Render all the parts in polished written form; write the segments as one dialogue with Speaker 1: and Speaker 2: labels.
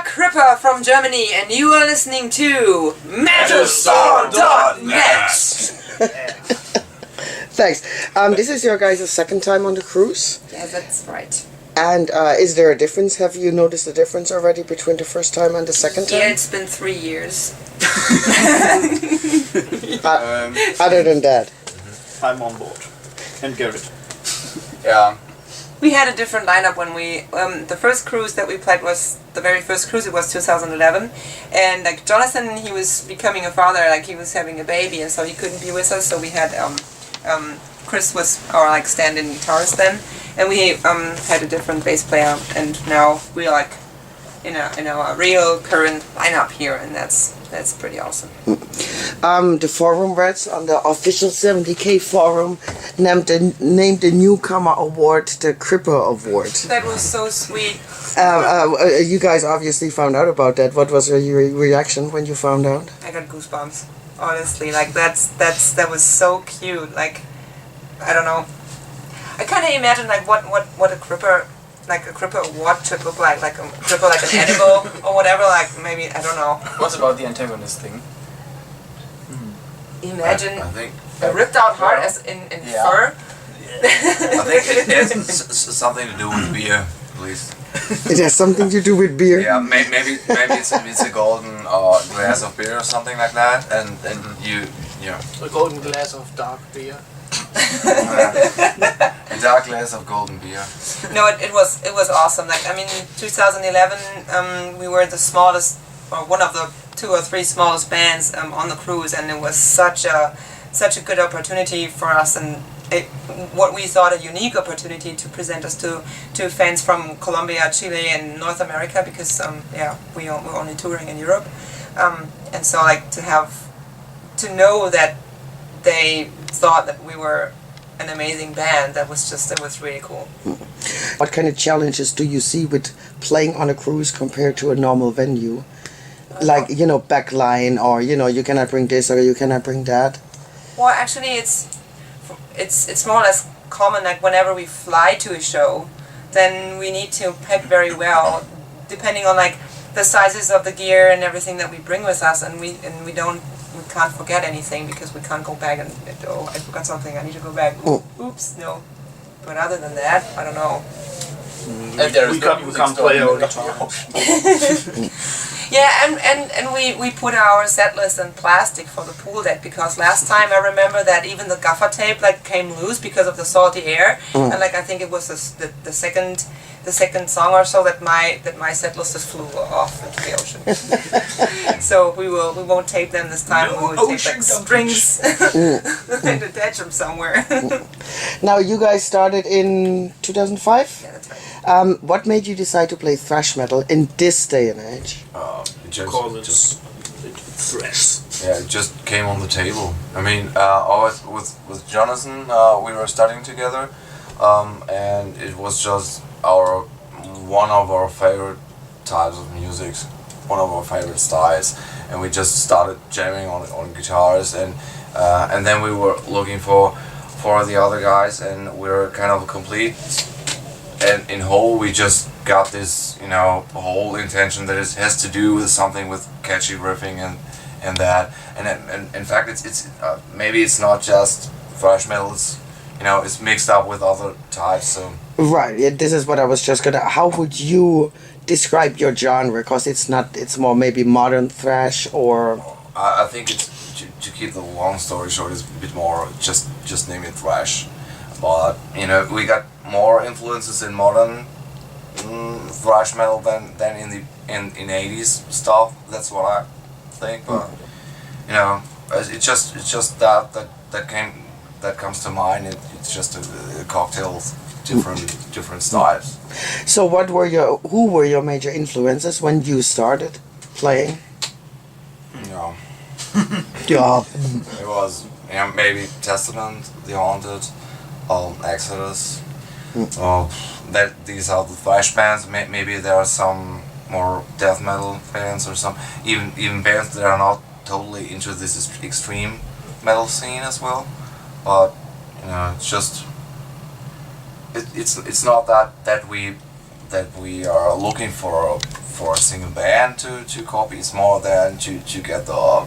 Speaker 1: Cripper from Germany, and you are listening to MetalStar.net.
Speaker 2: Thanks. This is your guys' second time on the cruise?
Speaker 1: Yeah, that's right.
Speaker 2: And is there a difference? Have you noticed a difference already between the first time and the second time?
Speaker 1: Yeah, it's been 3 years.
Speaker 2: Other than that?
Speaker 3: I'm on board. And Garrett.
Speaker 4: Yeah.
Speaker 1: We had a different lineup when we, the first cruise that we played was, the very first cruise, it was 2011, and like Jonathan, he was becoming a father, like he was having a baby, and so he couldn't be with us, so we had, Chris was our like stand-in guitarist then, and we had a different bass player, and now we're like in a real current lineup here, and that's pretty awesome.
Speaker 2: The forum rats on the official 70K forum named the newcomer award the Cripper Award.
Speaker 1: That was so sweet.
Speaker 2: You guys obviously found out about that. What was your reaction when you found out?
Speaker 1: I got goosebumps. Honestly, like that was so cute. Like, I don't know. I kind of imagine like what a Cripper, like a Cripper award should look like a Cripper like an animal or whatever. Like maybe I don't know.
Speaker 4: What's about the antagonist thing?
Speaker 1: Imagine
Speaker 4: I think
Speaker 1: a ripped out heart as in fur.
Speaker 4: I think it has something to do with beer, at least.
Speaker 2: It has something to do with beer.
Speaker 4: Yeah, maybe it's a golden glass of beer or something like that, and you know.
Speaker 3: A golden glass of dark beer.
Speaker 4: A dark glass of golden beer.
Speaker 1: No, it was awesome. Like I mean, 2011, we were the smallest, or one of the 2 or 3 smallest bands on the cruise, and it was such a good opportunity for us, and what we thought a unique opportunity to present us to fans from Colombia, Chile, and North America, because we were only touring in Europe, and so like to know that they thought that we were an amazing band, it was really cool.
Speaker 2: What kind of challenges do you see with playing on a cruise compared to a normal venue? Like, backline, or, you cannot bring this or you cannot bring that?
Speaker 1: Well, actually, it's more or less common, like whenever we fly to a show, then we need to pack very well, depending on like the sizes of the gear and everything that we bring with us, and we can't forget anything, because we can't go back and, oh, I forgot something, I need to go back. Oops, no. But other than that, I don't know.
Speaker 3: We can't play our guitar.
Speaker 1: Yeah, and we put our set list in plastic for the pool deck, because last time I remember that even the gaffer tape like came loose because of the salty air, and like I think it was the second song or so that my set list just flew off into the ocean. So we won't tape them this time.
Speaker 3: No,
Speaker 1: we will tape like strings and attach them somewhere.
Speaker 2: Now, you guys started in 2005?
Speaker 1: Yeah, that's right.
Speaker 2: What made you decide to play thrash metal in this day and age?
Speaker 3: Just thrash.
Speaker 4: Yeah, it just came on the table. I mean, always with Jonathan, we were studying together, and it was just one of our favorite types of music, one of our favorite styles, and we just started jamming on guitars, and then we were looking for the other guys, and we were kind of complete. And in whole, we just got this, whole intention that it has to do with something with catchy riffing and that. And in fact, it's maybe it's not just thrash metal. It's it's mixed up with other types. So
Speaker 2: right. Yeah, this is what I was just gonna. How would you describe your genre? Because it's not. It's more maybe modern thrash, or.
Speaker 4: I think it's to keep the long story short. It's a bit more just name it thrash. But we got more influences in modern thrash metal than in 80s stuff. That's what I think. But it's just that comes to mind. It's just a cocktail of different styles.
Speaker 2: So who were your major influences when you started playing? Yeah.
Speaker 4: It was maybe Testament, The Haunted. Exodus. These are the thrash bands. Maybe there are some more death metal bands, or some even bands that are not totally into this extreme metal scene as well. But it's just it's not that we are looking for for a single band to copy. It's more than to get the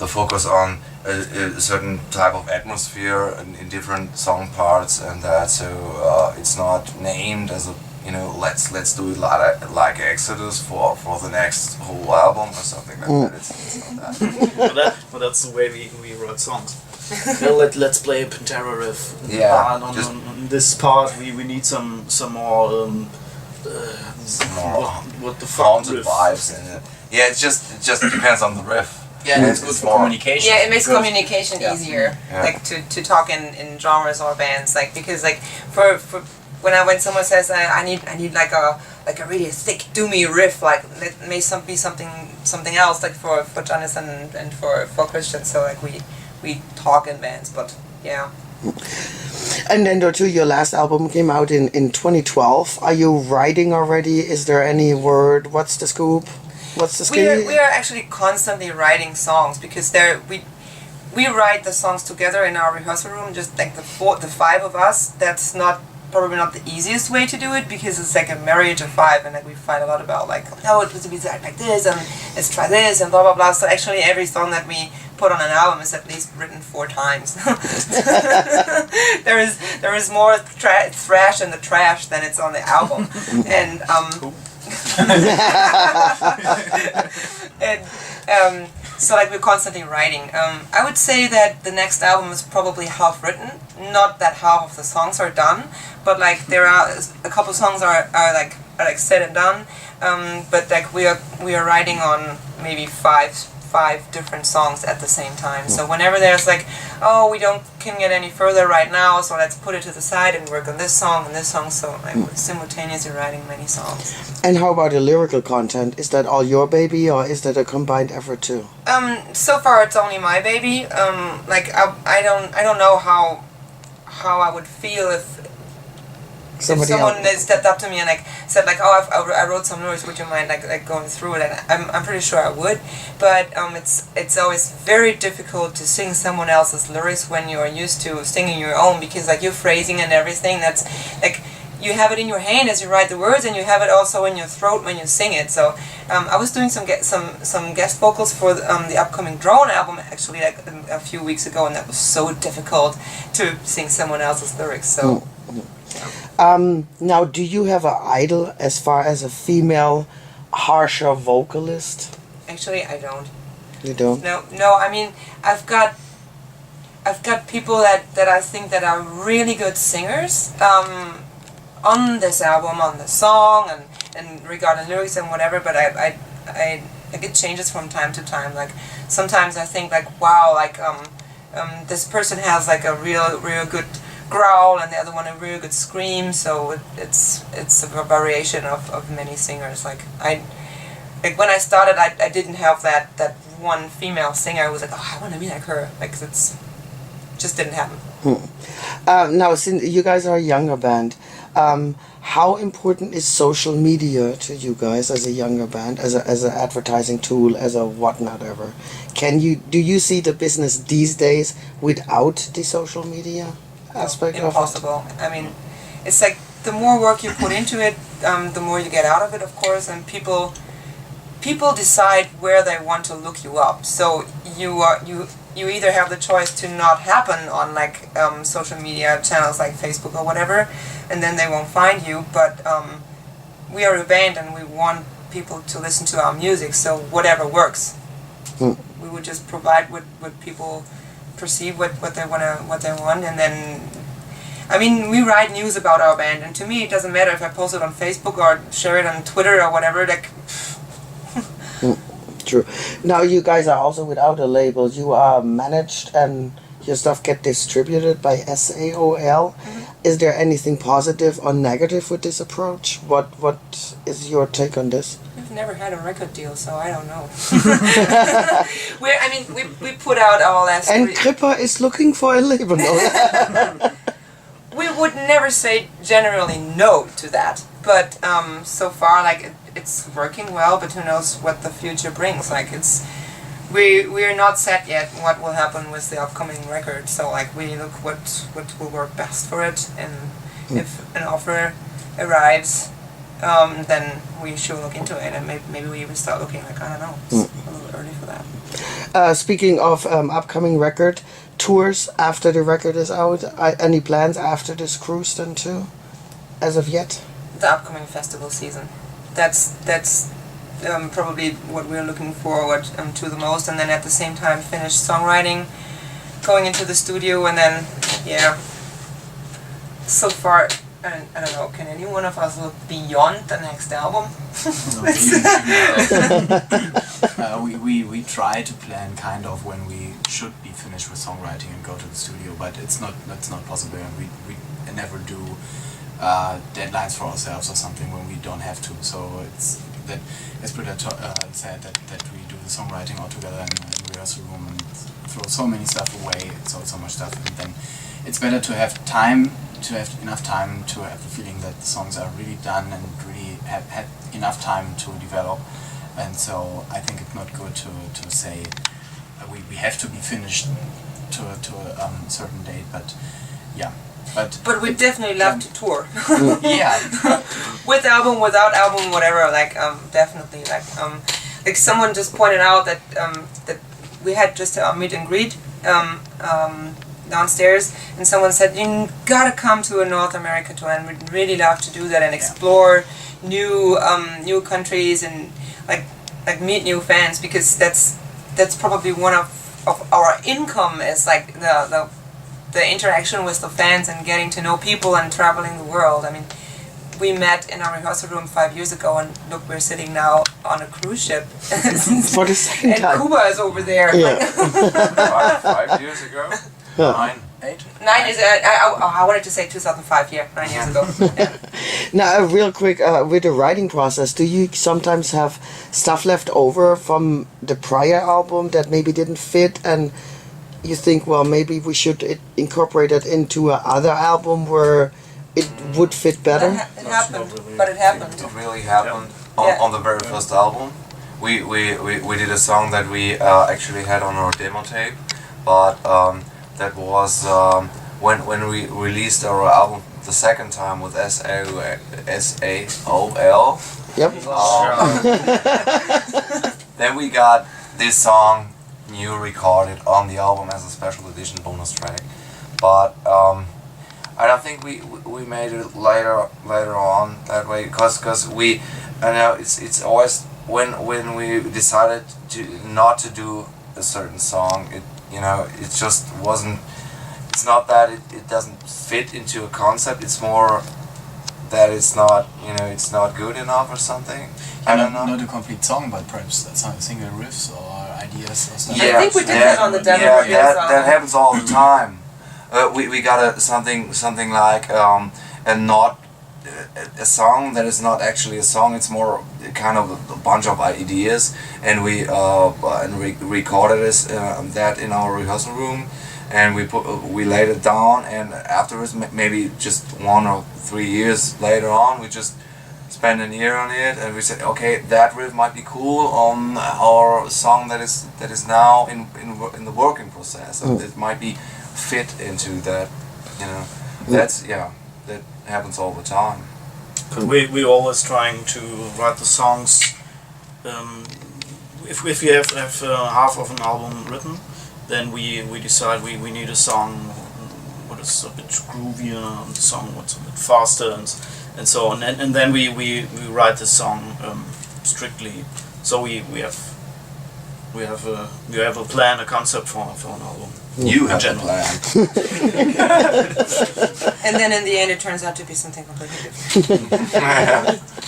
Speaker 4: focus on a certain type of atmosphere in different song parts and that. So it's not named as a let's do it like Exodus for the next whole album or something like that. It's not that.
Speaker 3: Well, that's the way we wrote songs. Well, let's play a Pantera riff.
Speaker 4: Yeah.
Speaker 3: On this part, we need some more
Speaker 4: more
Speaker 3: what the fuck
Speaker 4: haunted
Speaker 3: riff.
Speaker 4: vibes in it. Yeah, it just depends on the riff.
Speaker 5: Yeah, it's good for communication.
Speaker 1: Yeah, it makes communication easier,
Speaker 4: Yeah.
Speaker 1: like to talk in genres or bands, like because like for when someone says I need like a really thick doomy riff, like it may be something else, like for Jonathan and for Christian. So like we talk in bands, but yeah.
Speaker 2: And then too, your last album came out in 2012. Are you writing already? Is there any word? What's the scoop? What's the scoop?
Speaker 1: We are actually constantly writing songs because we write the songs together in our rehearsal room, just like the five of us. That's probably not the easiest way to do it because it's like a marriage of five, and like we fight a lot about like, no, it was to be like this, and let's try this, and blah blah blah. So actually every song that we put on an album is at least written 4 times. there is more thrash in the trash than it's on the album. And so like we're constantly writing. I would say that the next album is probably half written. Not that half of the songs are done, but like there are a couple songs are like said and done. But like we are writing on maybe five different songs at the same time. So whenever there's like, oh, we can get any further right now, so let's put it to the side and work on this song and this song. So I'm simultaneously writing many songs.
Speaker 2: And how about the lyrical content? Is that all your baby, or is that a combined effort too?
Speaker 1: So far it's only my baby. Like I don't know how I would feel if someone stepped up to me and like said like, oh, I wrote some lyrics, would you mind like going through it? And I'm pretty sure I would, but it's always very difficult to sing someone else's lyrics when you're used to singing your own, because like your phrasing and everything, that's like you have it in your hand as you write the words, and you have it also in your throat when you sing it. So I was doing some guest vocals for the upcoming Drone album actually like a few weeks ago, and that was so difficult to sing someone else's lyrics. So.
Speaker 2: Now, do you have an idol as far as a female, harsher vocalist?
Speaker 1: Actually, I don't.
Speaker 2: You don't?
Speaker 1: No. I mean, I've got people that I think that are really good singers on this album, on the song, and regarding lyrics and whatever. But I it changes from time to time. Like sometimes I think like, wow, like this person has like a real good growl, and the other one a really good scream. So it's a variation of many singers. Like when I started, I didn't have that one female singer. I was like, oh, I want to be like her. Like it's just didn't happen.
Speaker 2: Now, since you guys are a younger band, how important is social media to you guys as a younger band, as an advertising tool, as a whatnot ever? Do you see the business these days without the social media aspect of it?
Speaker 1: Impossible. I mean, it's like the more work you put into it, the more you get out of it, of course, and people decide where they want to look you up. So you either have the choice to not happen on like social media channels like Facebook or whatever, and then they won't find you, but we are a band and we want people to listen to our music, so whatever works. We would just provide what people perceive what they want, and then I mean, we write news about our band, and to me it doesn't matter if I post it on Facebook or share it on Twitter or whatever. Like
Speaker 2: True. Now you guys are also without a label. You are managed and your stuff get distributed by SAOL. Is there anything positive or negative with this approach? What is your take on this?
Speaker 1: We've never had a record deal, so I don't know. we put out our last.
Speaker 2: And Cripper is looking for a label.
Speaker 1: We would never say generally no to that, but so far like it's working well. But who knows what the future brings? Like we are not set yet what will happen with the upcoming record. So like we look what will work best for it, and if an offer arrives, then we should look into it, and maybe we even start looking like, I don't know, it's a little early for that.
Speaker 2: Speaking of upcoming record tours after the record is out, any plans after this cruise then too, as of yet?
Speaker 1: The upcoming festival season. That's probably what we're looking forward to the most, and then at the same time finish songwriting, going into the studio, and then so far I don't know, can any one of us look beyond the next album?
Speaker 3: We try to plan kind of when we should be finished with songwriting and go to the studio, but that's not possible, and we never do deadlines for ourselves or something when we don't have to. So it's that, as Britta said, that we do the songwriting all together in the rehearsal room and throw so many stuff away, so much stuff, and then it's better to have time, to have enough time to have the feeling that the songs are really done and really have had enough time to develop. And so I think it's not good to say we have to be finished to a certain date, but yeah. But
Speaker 1: we definitely love to tour.
Speaker 3: Yeah.
Speaker 1: With album, without album, whatever. Like definitely. Like someone just pointed out that that we had just a meet and greet downstairs, and someone said you gotta come to a North America tour, and we'd really love to do that and explore new countries and like meet new fans, because that's probably one of our income is like the interaction with the fans and getting to know people and traveling the world. I mean, we met in our rehearsal room 5 years ago, and look, we're sitting now on a cruise ship.
Speaker 2: For the second time.
Speaker 1: And Cuba is over there.
Speaker 2: Yeah.
Speaker 4: 5 years ago? 9, 8?
Speaker 1: 9 is I wanted to say 2005. Yeah, 9 years ago. Yeah.
Speaker 2: Now, real quick, with the writing process, do you sometimes have stuff left over from the prior album that maybe didn't fit, and you think, well, maybe we should incorporate it into another album where it would fit better?
Speaker 1: It happened, but it happened.
Speaker 4: It really happened on the very first album. We did a song that we actually had on our demo tape, but that was when we released our album the second time with SAOL.
Speaker 2: Yep.
Speaker 4: Then we got this song new recorded on the album as a special edition bonus track, but I don't think we made it later on that way, because we, I know it's always when we decided not to do a certain song, it just wasn't. It's not that it doesn't fit into a concept. It's more that it's not good enough or something. I don't know.
Speaker 3: Not a complete song, but perhaps some single riffs or ideas or something.
Speaker 1: I think we did that on the demo.
Speaker 4: Yeah, that happens all the time. We got something like a song that is not actually a song. It's more kind of a bunch of ideas, and we recorded that in our rehearsal room, and we laid it down, and afterwards, maybe just 1 or 3 years later on, we just spent a year on it, and we said, okay, that riff might be cool on our song that is now in the working process, and it might be fit into that. That happens all the time.
Speaker 6: We always trying to write the songs. If we have half of an album written, then we decide we need a song what is a bit groovier, a song what's a bit faster, and so on, and then we write the song strictly. So we have a plan, a concept for an album.
Speaker 4: You have a plan.
Speaker 1: And then in the end, it turns out to be something completely different.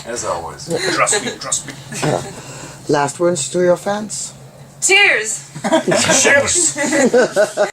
Speaker 4: As always.
Speaker 6: Trust me.
Speaker 2: Last words to your fans?
Speaker 1: Cheers!
Speaker 6: Cheers!